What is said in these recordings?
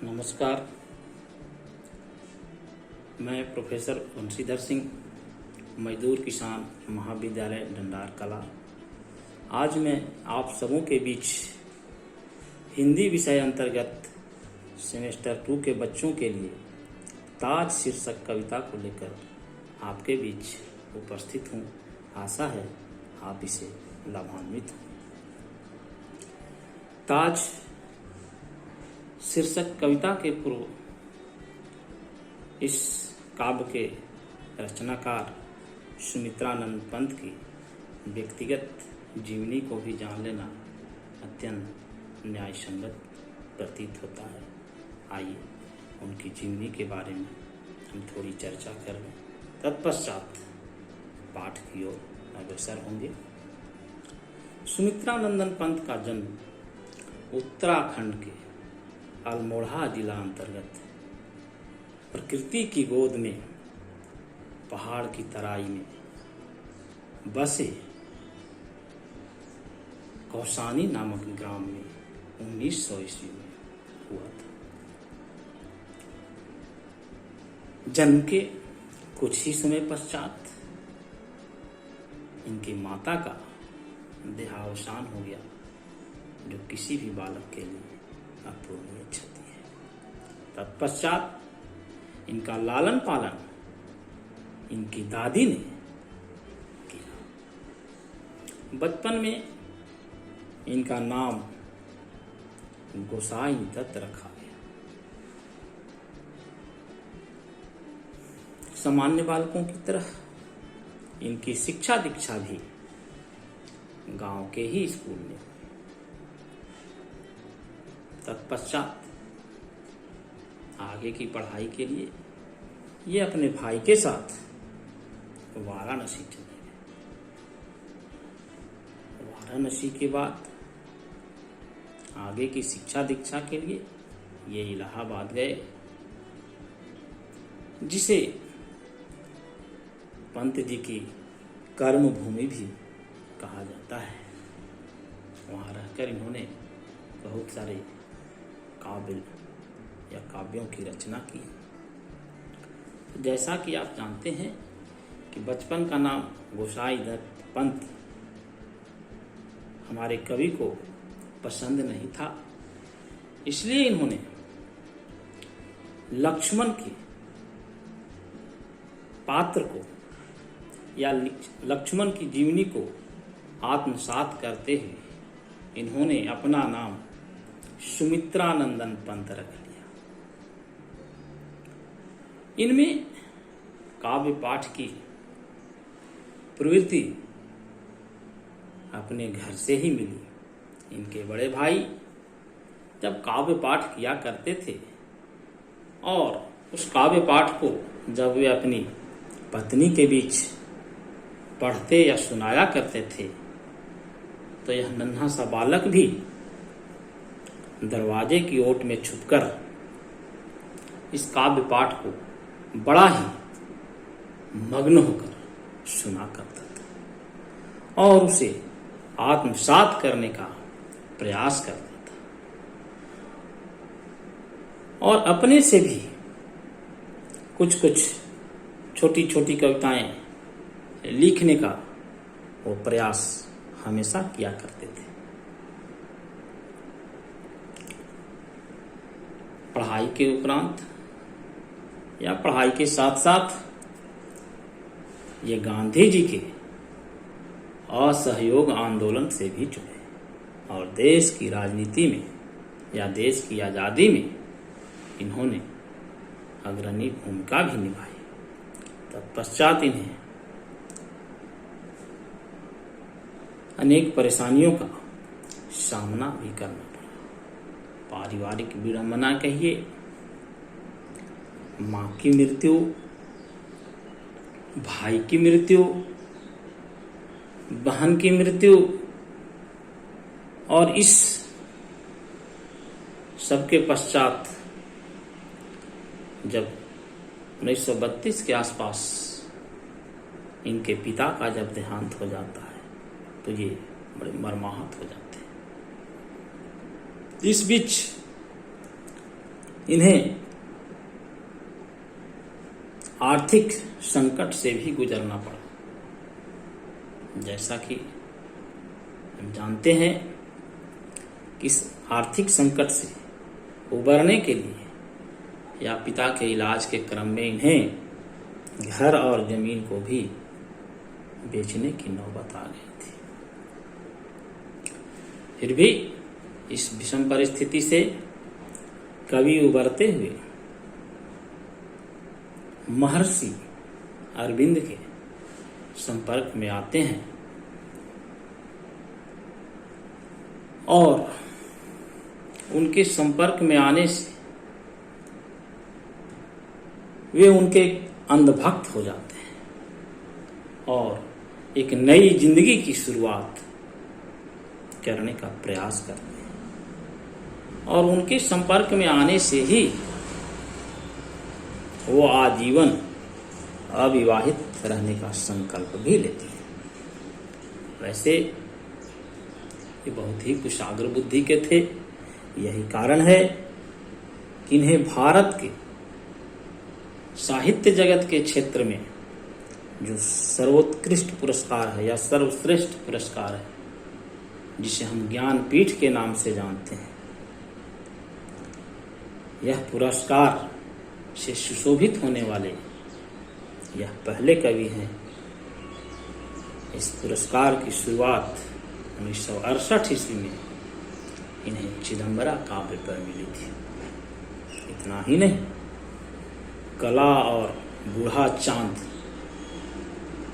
नमस्कार। मैं प्रोफेसर बंशीधर सिंह, मजदूर किसान महाविद्यालय डंडार कला। आज मैं आप सबों के बीच हिंदी विषय अंतर्गत सेमेस्टर 2 के बच्चों के लिए ताज शीर्षक कविता को लेकर आपके बीच उपस्थित हूँ। आशा है आप इसे लाभान्वित हों। ताज शीर्षक कविता के पूर्व इस काव्य के रचनाकार सुमित्रानंद पंत की व्यक्तिगत जीवनी को भी जान लेना अत्यंत न्यायसंगत प्रतीत होता है। आइए उनकी जीवनी के बारे में हम थोड़ी चर्चा कर लें, तत्पश्चात पाठ की ओर अग्रसर होंगे। सुमित्रानंदन पंत का जन्म उत्तराखंड के अल्मोड़ा जिला अंतर्गत प्रकृति की गोद में पहाड़ की तराई में बसे कौसानी नामक ग्राम में 1900 ईस्वी में हुआ था। जन्म के कुछ ही समय पश्चात इनकी माता का देहावसान हो गया, जो किसी भी बालक के लिए अपूर्णीय क्षति है। तत्पश्चात इनका लालन पालन इनकी दादी ने किया। बचपन में इनका नाम गोसाई दत्त रखा गया। सामान्य बालकों की तरह इनकी शिक्षा दीक्षा भी गांव के ही स्कूल में। तत्पश्चात आगे की पढ़ाई के लिए ये अपने भाई के साथ वाराणसी चले गए। वाराणसी के बाद आगे की शिक्षा दीक्षा के लिए ये इलाहाबाद गए, जिसे पंत जी की कर्म भूमि भी कहा जाता है। वहाँ रहकर इन्होंने बहुत सारे काव्य या काव्यों की रचना की। जैसा कि आप जानते हैं कि बचपन का नाम गोसाई दत्त पंत हमारे कवि को पसंद नहीं था, इसलिए इन्होंने लक्ष्मण के पात्र को या लक्ष्मण की जीवनी को आत्मसात करते हुए इन्होंने अपना नाम सुमित्रानंदन पंत रख लिया। इनमें काव्य पाठ की प्रवृत्ति अपने घर से ही मिली। इनके बड़े भाई जब काव्य पाठ किया करते थे और उस काव्य पाठ को जब वे अपनी पत्नी के बीच पढ़ते या सुनाया करते थे, तो यह नन्हा सा बालक भी दरवाजे की ओट में छुपकर इस काव्य पाठ को बड़ा ही मग्न होकर सुना करता था और उसे आत्मसात करने का प्रयास करता था और अपने से भी कुछ कुछ छोटी छोटी कविताएं लिखने का वो प्रयास हमेशा किया करते थे। पढ़ाई के उपरांत या पढ़ाई के साथ साथ ये गांधी जी के असहयोग आंदोलन से भी जुड़े और देश की राजनीति में या देश की आज़ादी में इन्होंने अग्रणी भूमिका भी निभाई। तत्पश्चात इन्हें अनेक परेशानियों का सामना भी करना पड़ा। पारिवारिक विडंबना कहिए, माँ की मृत्यु, भाई की मृत्यु, बहन की मृत्यु और इस सबके पश्चात जब 1932 के आसपास इनके पिता का जब देहांत हो जाता है तो ये बड़े मर्माहत हो जाते हैं। इस बीच इन्हें आर्थिक संकट से भी गुजरना पड़ा। जैसा कि हम जानते हैं कि इस आर्थिक संकट से उबरने के लिए या पिता के इलाज के क्रम में इन्हें घर और जमीन को भी बेचने की नौबत आ गई थी। फिर भी इस विषम परिस्थिति से कवि उबरते हुए महर्षि अरविंद के संपर्क में आते हैं और उनके संपर्क में आने से वे उनके अंधभक्त हो जाते हैं और एक नई जिंदगी की शुरुआत करने का प्रयास करते हैं। और उनके संपर्क में आने से ही वो आजीवन अविवाहित रहने का संकल्प भी लेते हैं। वैसे ये बहुत ही कुशाग्र बुद्धि के थे। यही कारण है कि इन्हें भारत के साहित्य जगत के क्षेत्र में जो सर्वोत्कृष्ट पुरस्कार है या सर्वश्रेष्ठ पुरस्कार है, जिसे हम ज्ञानपीठ के नाम से जानते हैं, यह पुरस्कार से सुशोभित होने वाले यह पहले कवि हैं। इस पुरस्कार की शुरुआत 1968 ईस्वी में इन्हें चिदंबरा काव्य पर मिली थी। इतना ही नहीं, कला और बूढ़ा चांद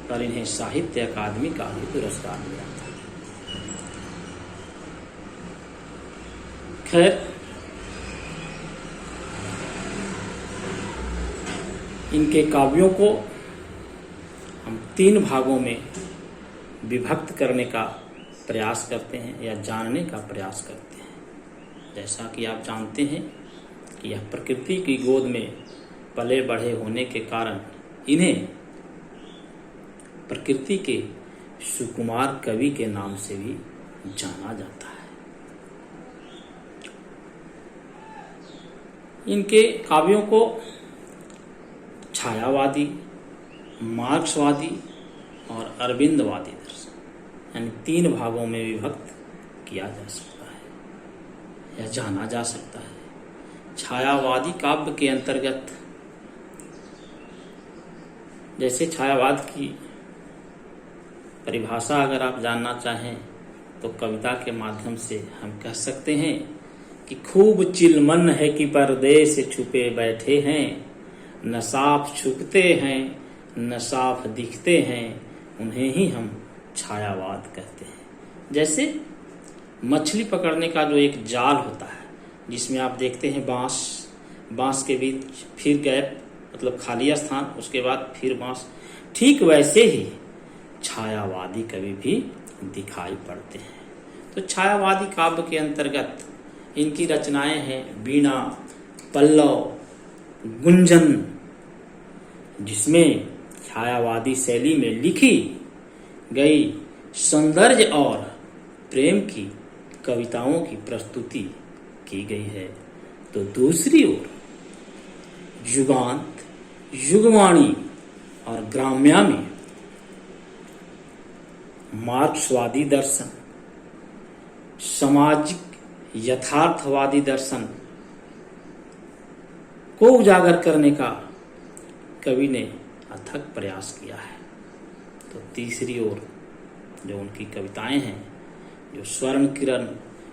पर इन्हें साहित्य अकादमी का भी पुरस्कार मिला था। खैर, इनके काव्यों को हम 3 भागों में विभक्त करने का प्रयास करते हैं या जानने का प्रयास करते हैं। जैसा कि आप जानते हैं कि यह प्रकृति की गोद में पले बढ़े होने के कारण इन्हें प्रकृति के सुकुमार कवि के नाम से भी जाना जाता है। इनके काव्यों को छायावादी, मार्क्सवादी और अरविंदवादी दर्शन यानी 3 भागों में विभक्त किया जा सकता है या जाना जा सकता है। छायावादी काव्य के अंतर्गत, जैसे छायावाद की परिभाषा अगर आप जानना चाहें तो कविता के माध्यम से हम कह सकते हैं कि खूब चिलमन है कि पर्दे से छुपे बैठे हैं, न साफ छुपते हैं न साफ दिखते हैं, उन्हें ही हम छायावाद कहते हैं। जैसे मछली पकड़ने का जो एक जाल होता है, जिसमें आप देखते हैं बांस के बीच फिर गैप मतलब खाली स्थान, उसके बाद फिर बांस, ठीक वैसे ही छायावादी कवि भी दिखाई पड़ते हैं। तो छायावादी काव्य के अंतर्गत इनकी रचनाएं हैं वीणा, पल्लव, गुंजन, जिसमें छायावादी शैली में लिखी गई सौंदर्य और प्रेम की कविताओं की प्रस्तुति की गई है। तो दूसरी ओर युगांत, युगवाणी और ग्राम्या में मार्क्सवादी दर्शन, सामाजिक यथार्थवादी दर्शन को उजागर करने का कवि ने अथक प्रयास किया है। तो तीसरी ओर जो उनकी कविताएं हैं, जो स्वर्ण किरण,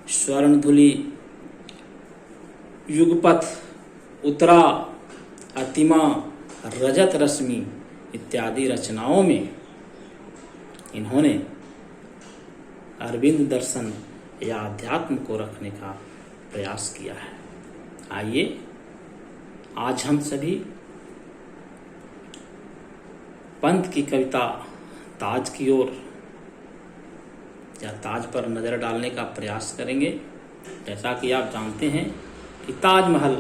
स्वर्ण धुली, युगपथ, उत्तरा, अतिमा, रजत रश्मि इत्यादि रचनाओं में इन्होंने अरविंद दर्शन या अध्यात्म को रखने का प्रयास किया है। आइए आज हम सभी पंत की कविता ताज की ओर या ताज पर नजर डालने का प्रयास करेंगे। जैसा कि आप जानते हैं कि ताजमहल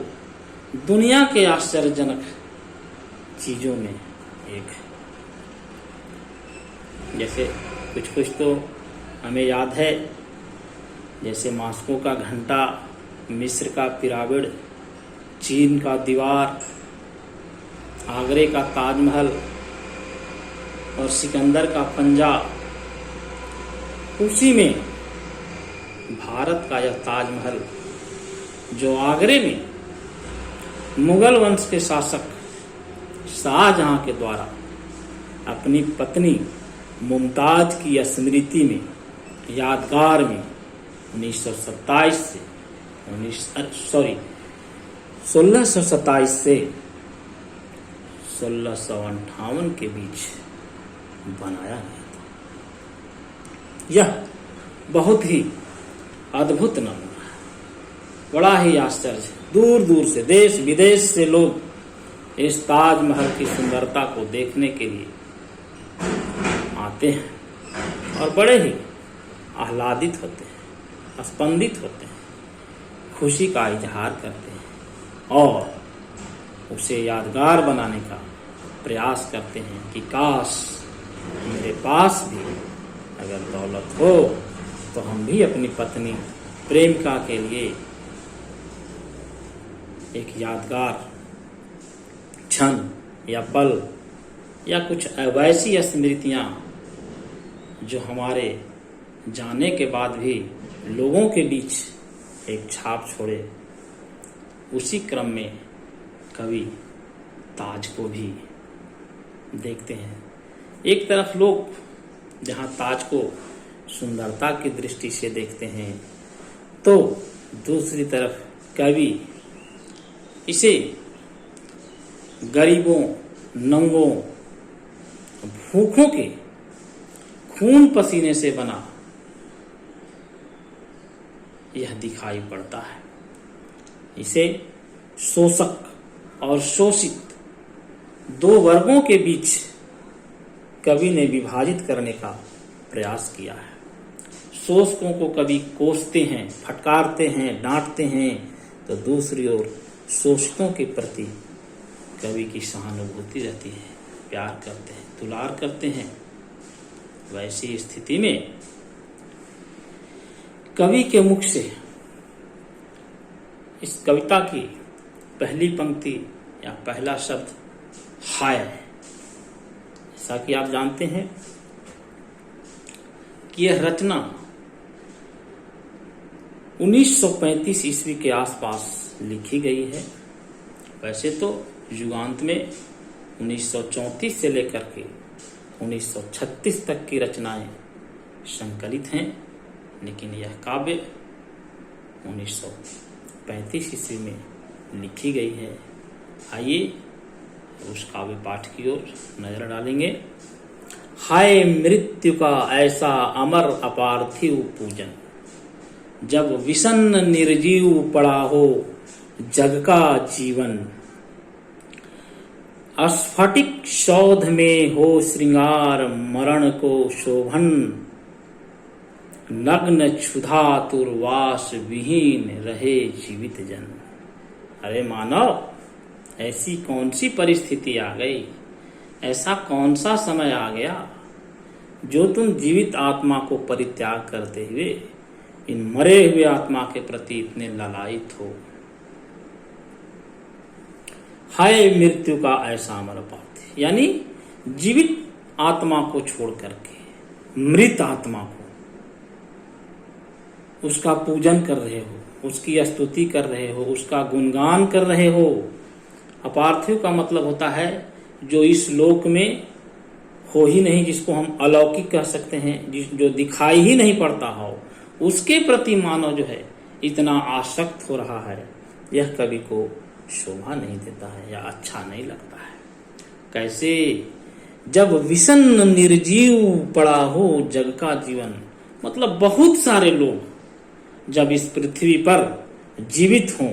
दुनिया के आश्चर्यजनक चीजों में एक है। जैसे कुछ तो हमें याद है, जैसे मास्को का घंटा, मिस्र का पिरामिड, चीन का दीवार, आगरे का ताजमहल और सिकंदर का पंजा, उसी में भारत का यह ताजमहल जो आगरे में मुगल वंश के शासक शाहजहां के द्वारा अपनी पत्नी मुमताज की स्मृति में यादगार में 1627 से 1658 के बीच बनाया गया था। यह बहुत ही अद्भुत नमूना है, बड़ा ही आश्चर्य है। दूर दूर से, देश विदेश से लोग इस ताजमहल की सुंदरता को देखने के लिए आते हैं और बड़े ही आह्लादित होते हैं, स्पंदित होते हैं, खुशी का इजहार करते हैं और उसे यादगार बनाने का प्रयास करते हैं कि काश मेरे पास भी अगर दौलत हो तो हम भी अपनी पत्नी प्रेमिका के लिए एक यादगार क्षण या पल या कुछ वैसी स्मृतियां जो हमारे जाने के बाद भी लोगों के बीच एक छाप छोड़े, उसी क्रम में कवि ताज को भी देखते हैं। एक तरफ लोग जहां ताज को सुंदरता की दृष्टि से देखते हैं, तो दूसरी तरफ कवि इसे गरीबों, नंगों, भूखों के खून पसीने से बना यह दिखाई पड़ता है। इसे शोषक और शोषित दो वर्गों के बीच कवि ने विभाजित करने का प्रयास किया है। शोषकों को कवि कोसते हैं, फटकारते हैं, डांटते हैं, तो दूसरी ओर शोषितों के प्रति कवि की सहानुभूति रहती है, प्यार करते हैं, दुलार करते हैं। वैसी स्थिति में कवि के मुख से इस कविता की पहली पंक्ति या पहला शब्द हाय है। जैसा कि आप जानते हैं कि यह रचना 1935 ईस्वी के आसपास लिखी गई है। वैसे तो युगांत में 1934 से लेकर के 1936 तक की रचनाएं संकलित हैं, लेकिन यह काव्य 1935 ईस्वी में लिखी गई है। आइए उस काव्य पाठ की ओर नजर डालेंगे। हाय मृत्यु का ऐसा अमर अपार्थिव पूजन, जब विषन्न निर्जीव पड़ा हो जग का जीवन। स्फटिक शौध में हो श्रृंगार मरण को शोभन, नग्न क्षुधा तुर्वास विहीन रहे जीवित जन। अरे मानव, ऐसी कौन सी परिस्थिति आ गई, ऐसा कौन सा समय आ गया जो तुम जीवित आत्मा को परित्याग करते हुए इन मरे हुए आत्मा के प्रति इतने ललायित हो। हाय मृत्यु का ऐसा अमर पार्थ, यानी जीवित आत्मा को छोड़ करके मृत आत्मा को उसका पूजन कर रहे हो, उसकी स्तुति कर रहे हो, उसका गुणगान कर रहे हो। अपार्थिव का मतलब होता है जो इस लोक में हो ही नहीं, जिसको हम अलौकिक कह सकते हैं, जो दिखाई ही नहीं पड़ता हो, उसके प्रति मानव जो है इतना आसक्त हो रहा है, यह कवि को शोभा नहीं देता है या अच्छा नहीं लगता है। कैसे? जब विषन्न निर्जीव पड़ा हो जग का जीवन, मतलब बहुत सारे लोग जब इस पृथ्वी पर जीवित हों,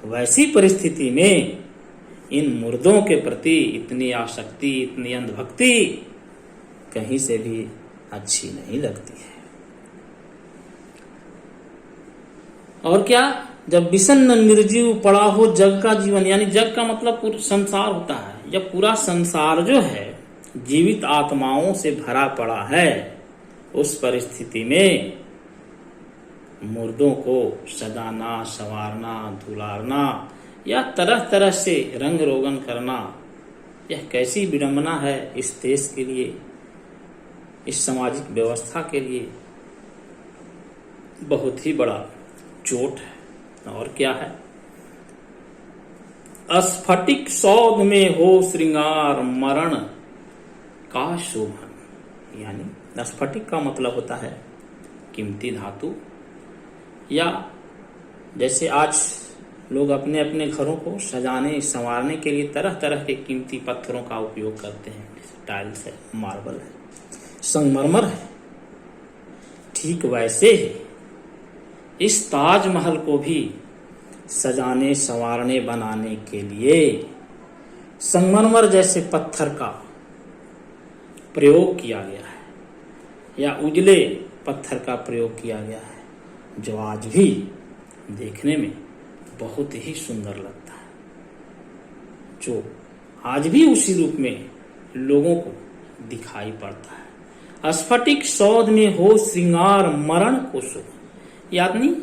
वैसी परिस्थिति में इन मुर्दों के प्रति इतनी आसक्ति, इतनी अंधभक्ति कहीं से भी अच्छी नहीं लगती है। और क्या? जब विषन्न निर्जीव पड़ा हो जग का जीवन, यानी जग का मतलब पूरा संसार होता है। जब पूरा संसार जो है जीवित आत्माओं से भरा पड़ा है, उस परिस्थिति में मुर्दों को सजाना, संवारना, दुलारना या तरह तरह से रंग रोगन करना, यह कैसी विडंबना है इस देश के लिए, इस सामाजिक व्यवस्था के लिए। बहुत ही बड़ा चोट है। और क्या है? स्फटिक सौध में हो श्रृंगार, मरण का शोभन। यानी स्फटिक का मतलब होता है कीमती धातु, या जैसे आज लोग अपने अपने घरों को सजाने संवारने के लिए तरह तरह के कीमती पत्थरों का उपयोग करते हैं। टाइल्स है, मार्बल है, संगमरमर है। ठीक वैसे ही इस ताजमहल को भी सजाने संवारने बनाने के लिए संगमरमर जैसे पत्थर का प्रयोग किया गया है, या उजले पत्थर का प्रयोग किया गया है, जो आज भी देखने में बहुत ही सुंदर लगता है, जो आज भी उसी रूप में लोगों को दिखाई पड़ता है। स्फटिक सौध में हो श्रृंगार, मरण को सुख। यानी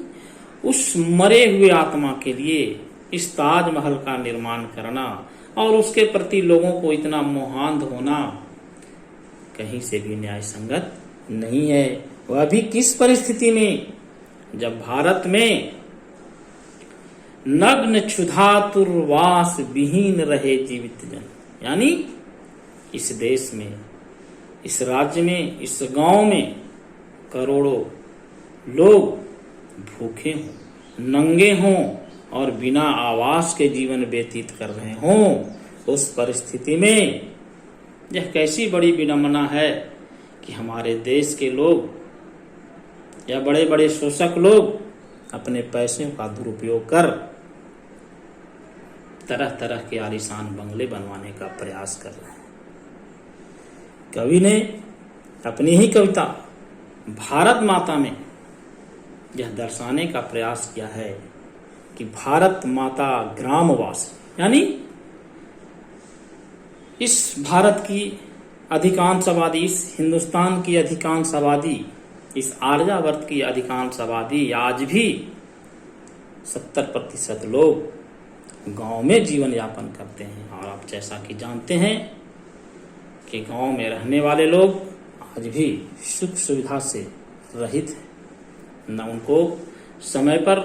उस मरे हुए आत्मा के लिए इस ताजमहल का निर्माण करना और उसके प्रति लोगों को इतना मोहांध होना कहीं से भी न्याय संगत नहीं है। वह भी किस परिस्थिति में? जब भारत में नग्न क्षुधातुर्वास विहीन रहे जीवित जन। यानी इस देश में, इस राज्य में, इस गांव में करोड़ों लोग भूखे हों, नंगे हों और बिना आवास के जीवन व्यतीत कर रहे हों, उस परिस्थिति में यह कैसी बड़ी विडंबना है कि हमारे देश के लोग या बड़े बड़े शोषक लोग अपने पैसों का दुरुपयोग कर तरह तरह के आलीशान बंगले बनवाने का प्रयास कर रहे हैं। कवि ने अपनी ही कविता भारत माता में यह दर्शाने का प्रयास किया है कि भारत माता ग्रामवास, यानी इस भारत की अधिकांश आबादी, इस हिंदुस्तान की अधिकांश आबादी, इस आर्यावर्त की अधिकांश आबादी आज भी 70% लोग गांव में जीवन यापन करते हैं। और आप जैसा कि जानते हैं कि गांव में रहने वाले लोग आज भी सुख सुविधा से रहित हैं। न उनको समय पर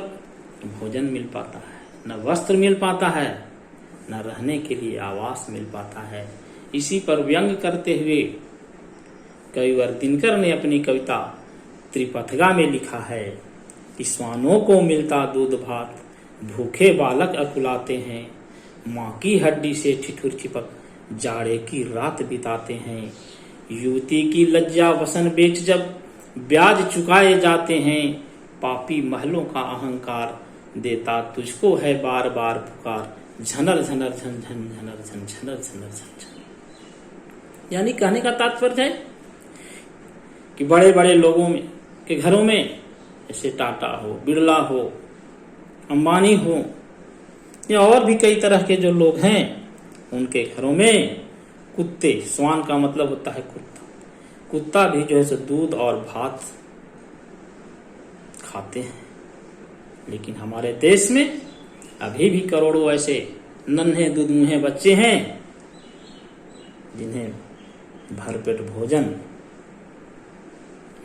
भोजन मिल पाता है, न वस्त्र मिल पाता है, न रहने के लिए आवास मिल पाता है। इसी पर व्यंग करते हुए कविवर दिनकर ने अपनी कविता त्रिपथगा में लिखा है कि श्वानों को मिलता दूध भात, भूखे बालक अकुलाते हैं, माँ की हड्डी से ठिठुर चिपक जाड़े की रात बिताते हैं। युवती की लज्जा वसन बेच जब ब्याज चुकाए जाते हैं, पापी महलों का अहंकार देता तुझको है बार बार पुकार, झनर झनर झन झन झनर झन झनर झनर झन झन। यानी कहने का तात्पर्य है कि बड़े बड़े लोगों में के घरों में, जैसे टाटा हो, बिरला हो, अंबानी हो, या और भी कई तरह के जो लोग हैं, उनके घरों में कुत्ते, श्वान का मतलब होता है कुत्ता, कुत्ता भी जो है सो दूध और भात खाते हैं। लेकिन हमारे देश में अभी भी करोड़ों ऐसे नन्हे दूध मुँहे बच्चे हैं जिन्हें भरपेट भोजन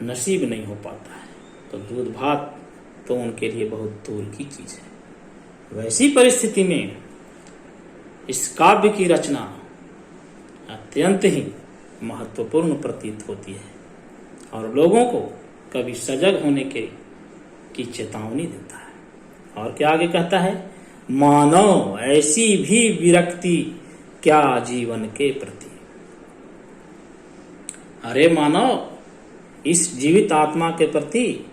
नसीब नहीं हो पाता है, तो दूध भात तो उनके लिए बहुत दूर की चीज है। वैसी परिस्थिति में इस काव्य की रचना अत्यंत ही महत्वपूर्ण प्रतीत होती है और लोगों को कभी सजग होने की चेतावनी देता है। और क्या आगे कहता है? मानव ऐसी भी विरक्ति क्या जीवन के प्रति। अरे मानव, इस जीवित आत्मा के प्रति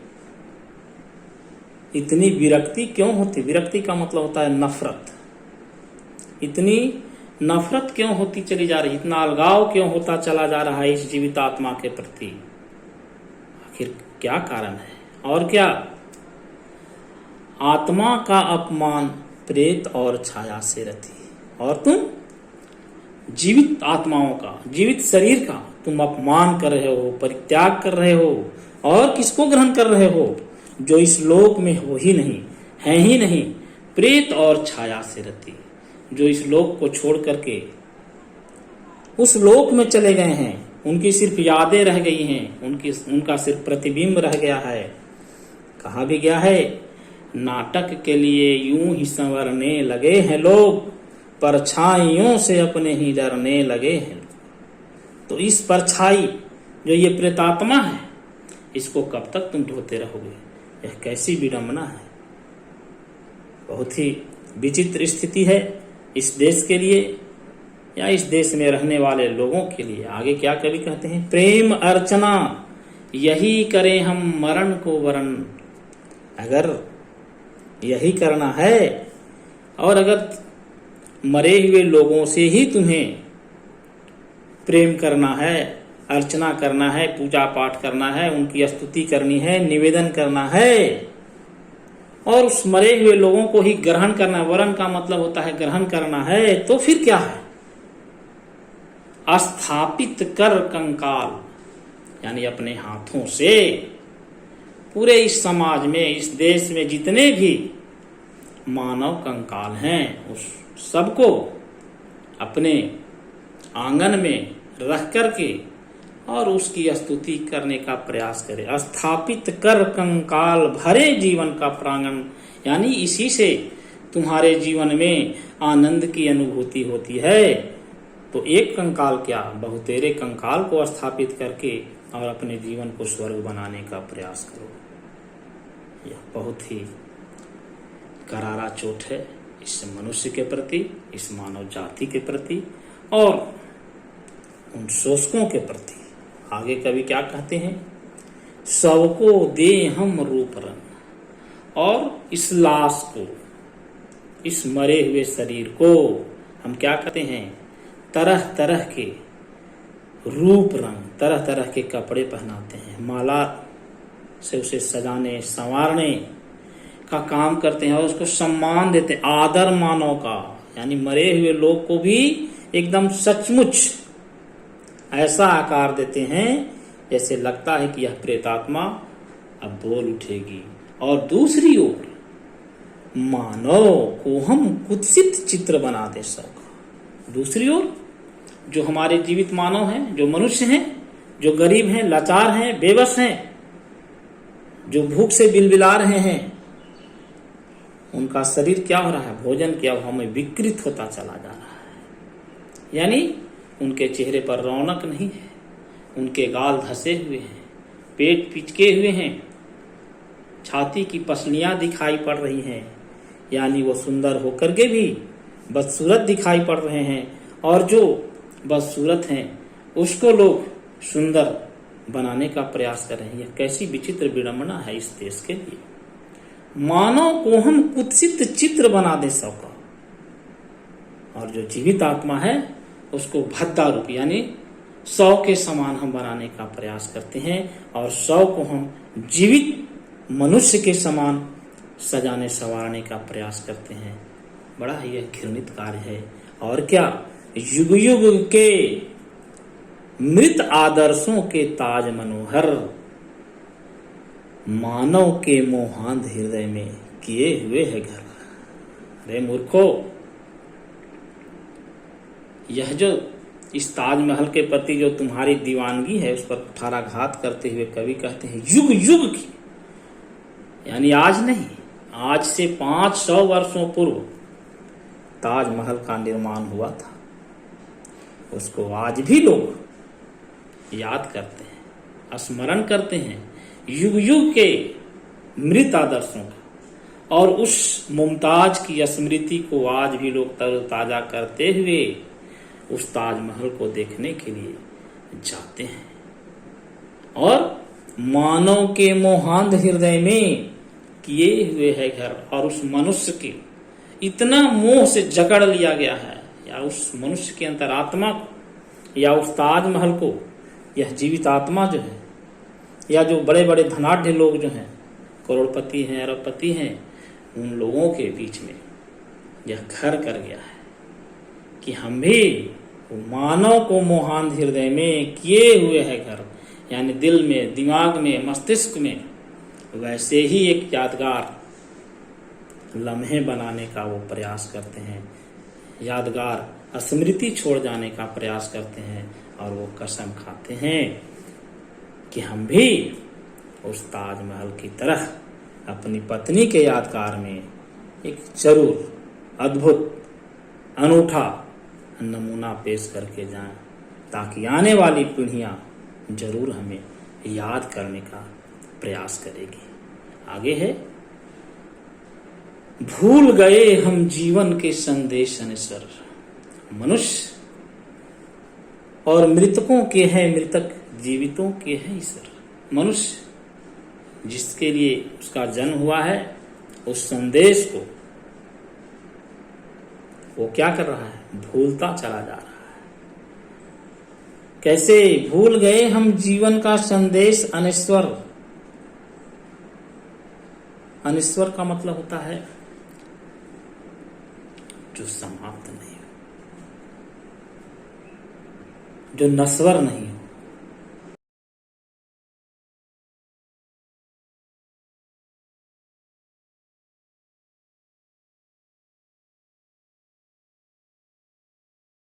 इतनी विरक्ति क्यों होती? विरक्ति का मतलब होता है नफरत। इतनी नफरत क्यों होती चली जा रही, इतना अलगाव क्यों होता चला जा रहा है इस जीवित आत्मा के प्रति? आखिर क्या कारण है? और क्या? आत्मा का अपमान प्रेत और छाया से रति, और तुम जीवित आत्माओं का, जीवित शरीर का तुम अपमान कर रहे हो, परित्याग कर रहे हो। और किसको ग्रहण कर रहे हो? जो इस लोक में हो ही नहीं, है ही नहीं, प्रेत और छाया से रति, जो इस लोक को छोड़ करके उस लोक में चले गए हैं, उनकी सिर्फ यादें रह गई हैं, उनका सिर्फ प्रतिबिंब रह गया है। कहा भी गया है, नाटक के लिए यूं ही संवरने लगे हैं लोग, परछाइयों से अपने ही डरने लगे हैं। तो इस परछाई जो ये प्रेतात्मा है, इसको कब तक तुम ढोते रहोगे? यह कैसी विडंबना है। बहुत ही विचित्र स्थिति है इस देश के लिए या इस देश में रहने वाले लोगों के लिए। आगे क्या कवि कहते हैं, प्रेम अर्चना यही करें हम मरण को वरण। अगर यही करना है और अगर मरे हुए लोगों से ही तुम्हें प्रेम करना है, अर्चना करना है, पूजा पाठ करना है, उनकी स्तुति करनी है, निवेदन करना है और उस मरे हुए लोगों को ही ग्रहण करना, वरण का मतलब होता है ग्रहण करना है, तो फिर क्या है? स्थापित कर कंकाल, यानी अपने हाथों से पूरे इस समाज में, इस देश में जितने भी मानव कंकाल हैं, उस सबको अपने आंगन में रख करके और उसकी स्तुति करने का प्रयास करें। स्थापित कर कंकाल भरे जीवन का प्रांगण, यानी इसी से तुम्हारे जीवन में आनंद की अनुभूति होती है। तो एक कंकाल क्या, बहुतेरे कंकाल को स्थापित करके और अपने जीवन को स्वर्ग बनाने का प्रयास करो। यह बहुत ही करारा चोट है इस मनुष्य के प्रति, इस मानव जाति के प्रति और उन शोषकों के प्रति। आगे कवि क्या कहते हैं, सबको दे हम रूप रंग, और इस लाश को, इस मरे हुए शरीर को हम क्या कहते हैं, तरह तरह के रूप रंग, तरह तरह के कपड़े पहनाते हैं, माला से उसे सजाने संवारने का काम करते हैं और उसको सम्मान देते हैं, आदर मानव का, यानी मरे हुए लोग को भी एकदम सचमुच ऐसा आकार देते हैं जैसे लगता है कि यह प्रेतात्मा अब बोल उठेगी। और दूसरी ओर मानव को हम कुत्सित चित्र बना दे सको। दूसरी ओर जो हमारे जीवित मानव हैं, जो मनुष्य हैं, जो गरीब हैं, लाचार हैं, बेबस हैं, जो भूख से बिलबिला रहे हैं, उनका शरीर क्या हो रहा है, भोजन के अभाव में विकृत होता चला जा रहा है। यानी उनके चेहरे पर रौनक नहीं है, उनके गाल धसे हुए हैं, पेट पिचके हुए हैं, छाती की पसलियां दिखाई पड़ रही हैं, यानी वो सुंदर होकर के भी बदसूरत दिखाई पड़ रहे हैं और जो बदसूरत हैं उसको लोग सुंदर बनाने का प्रयास कर रहे हैं। यह कैसी विचित्र विडंबना है इस देश के लिए। मानव को हम कुत्सित चित्र बना दे सका, और जो जीवित आत्मा है उसको भद्दा रूप, यानी 100 के समान हम बनाने का प्रयास करते हैं और 100 को हम जीवित मनुष्य के समान सजाने संवारने का प्रयास करते हैं। बड़ा ही यह घृणित कार्य है। और क्या, युग युग के मृत आदर्शों के ताज मनोहर, मानव के मोहांध हृदय में किए हुए है घर। अरे मूर्खो, यह जो इस ताजमहल के प्रति जो तुम्हारी दीवानगी है उस पर कुठाराघात करते हुए कवि कहते हैं युग युग की, यानी आज नहीं, आज से 500 वर्षों पूर्व ताजमहल का निर्माण हुआ था। उसको आज भी लोग याद करते हैं, स्मरण करते हैं, युग युग के मृत आदर्शों का, और उस मुमताज की स्मृति को आज भी लोग तरोताजा करते हुए उस ताजमहल को देखने के लिए जाते हैं। और मानव के मोहांध हृदय में किए हुए है घर, और उस मनुष्य के इतना मोह से जकड़ लिया गया है, या उस मनुष्य के अंतरात्मा को, या उस ताजमहल को, यह जीवित आत्मा जो है, या जो बड़े बड़े धनाढ्य लोग जो हैं, करोड़पति हैं, अरबपति हैं, उन लोगों के बीच में यह घर कर गया है कि हम भी मानव को मोहांध हृदय में किए हुए है घर, यानी दिल में, दिमाग में, मस्तिष्क में वैसे ही एक यादगार लम्हे बनाने का वो प्रयास करते हैं, यादगार स्मृति छोड़ जाने का प्रयास करते हैं और वो कसम खाते हैं कि हम भी उस ताजमहल की तरह अपनी पत्नी के यादगार में एक जरूर अद्भुत अनूठा नमूना पेश करके जाएं, ताकि आने वाली पीढ़ियां जरूर हमें याद करने का प्रयास करेगी। आगे है, भूल गए हम जीवन के संदेश अनश्वर। मनुष्य और मृतकों के हैं मृतक, जीवितों के हैं ईश्वर। मनुष्य जिसके लिए उसका जन्म हुआ है, उस संदेश को वो क्या कर रहा है? भूलता चला जा रहा है। कैसे? भूल गए हम जीवन का संदेश अनश्वर। अनश्वर का मतलब होता है जो समाप्त नहीं हो, जो नश्वर नहीं हो।